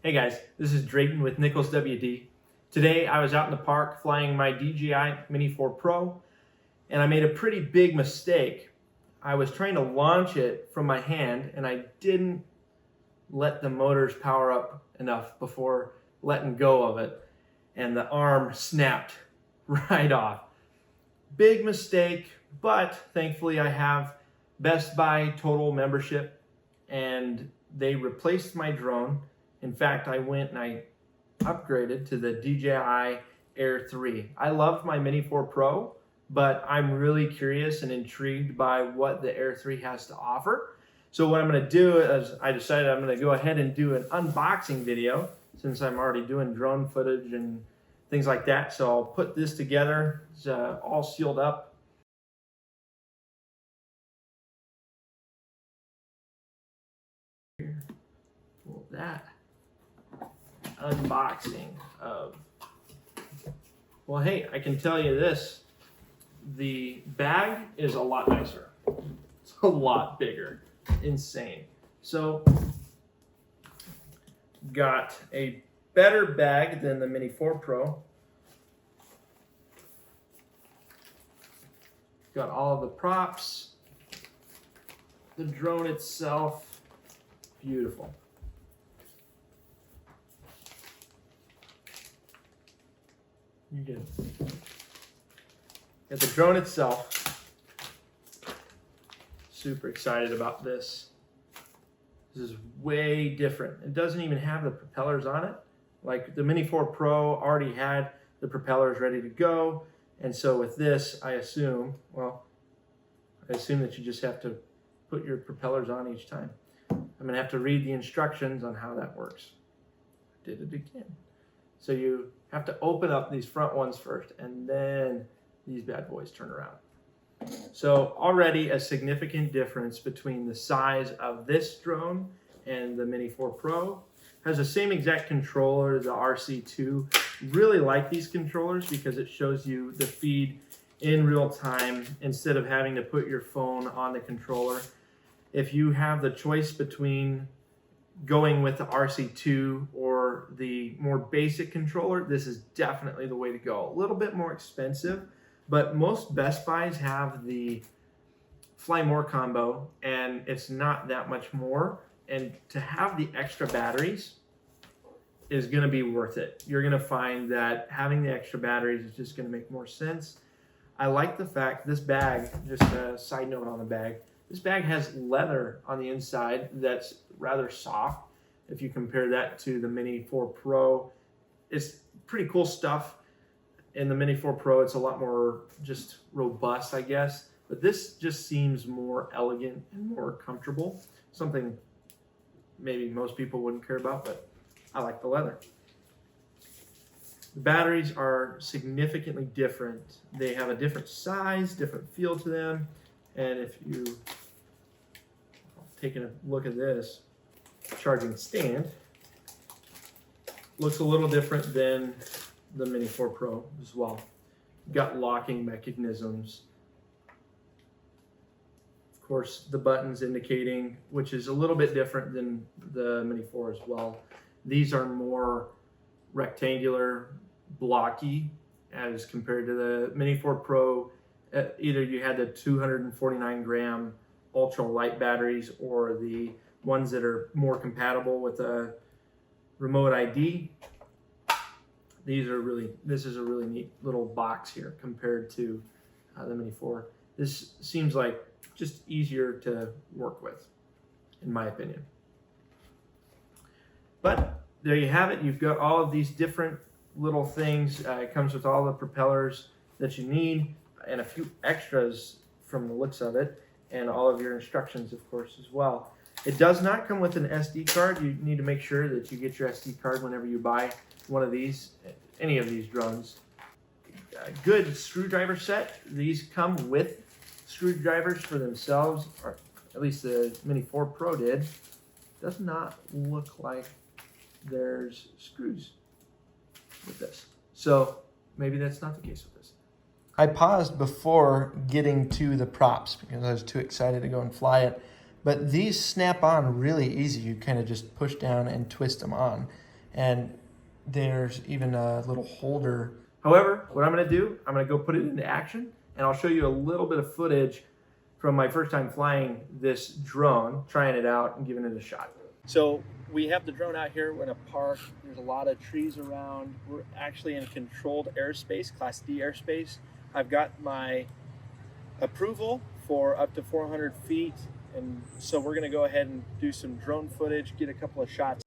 Hey guys, this is Drayton with Nichols WD. Today I was out in the park flying my DJI Mini 4 Pro and I made a pretty big mistake. I was trying to launch it from my hand and I didn't let the motors power up enough before letting go of it, and the arm snapped right off. Big mistake, but thankfully I have Best Buy Total membership and they replaced my drone. In fact, I went and I upgraded to the DJI Air 3. I love my Mini 4 Pro, but I'm really curious and intrigued by what the Air 3 has to offer. So what I'm going to do is I decided I'm going to go ahead and do an unboxing video since I'm already doing drone footage and things like that. So I'll put this together. It's all sealed up. Pull that. Unboxing of, well, hey, I can tell you this, the bag is a lot nicer. It's a lot bigger. Insane. So got a better bag than the Mini 4 Pro. Got all of the props, the drone itself, beautiful. You good. Got the drone itself. Super excited about this. This is way different. It doesn't even have the propellers on it. Like the Mini 4 Pro already had the propellers ready to go. And so with this, I assume that you just have to put your propellers on each time. I'm gonna have to read the instructions on how that works. Did it again. So you have to open up these front ones first, and then these bad boys turn around. So already a significant difference between the size of this drone and the Mini 4 Pro. Has the same exact controller, the RC2. Really like these controllers because it shows you the feed in real time instead of having to put your phone on the controller. If you have the choice between going with the RC2 or the more basic controller, this is definitely the way to go. A little bit more expensive, but most Best Buys have the Fly More combo and it's not that much more. And to have the extra batteries is gonna be worth it. You're gonna find that having the extra batteries is just gonna make more sense. I like the fact this bag, just a side note on the bag, this bag has leather on the inside that's rather soft. If you compare that to the Mini 4 Pro, it's pretty cool stuff. In the Mini 4 Pro, it's a lot more just robust, I guess. But this just seems more elegant and more comfortable. Something maybe most people wouldn't care about, but I like the leather. The batteries are significantly different. They have a different size, different feel to them. And if you taking a look at this charging stand, looks a little different than the Mini 4 Pro as well. Got locking mechanisms. Of course, the buttons indicating, which is a little bit different than the Mini 4 as well. These are more rectangular, blocky as compared to the Mini 4 Pro. Either you had the 249 gram ultra light batteries or the ones that are more compatible with a remote ID. This is a really neat little box here compared to the Mini 4. This seems like just easier to work with, in my opinion. But there you have it. You've got all of these different little things. It comes with all the propellers that you need and a few extras from the looks of it, and all of your instructions, of course, as well. It does not come with an SD card. You need to make sure that you get your SD card whenever you buy one of these, any of these drones. A good screwdriver set. These come with screwdrivers for themselves, or at least the Mini 4 Pro did. Does not look like there's screws with this. So maybe that's not the case with this. I paused before getting to the props because I was too excited to go and fly it. But these snap on really easy. You kind of just push down and twist them on. and there's even a little holder. However, what I'm gonna do, I'm gonna go put it into action, and I'll show you a little bit of footage from my first time flying this drone, trying it out and giving it a shot. So we have the drone out here. We're in a park. There's a lot of trees around. We're actually in controlled airspace, Class D airspace. I've got my approval for up to 400 feet. And so we're gonna go ahead and do some drone footage, get a couple of shots.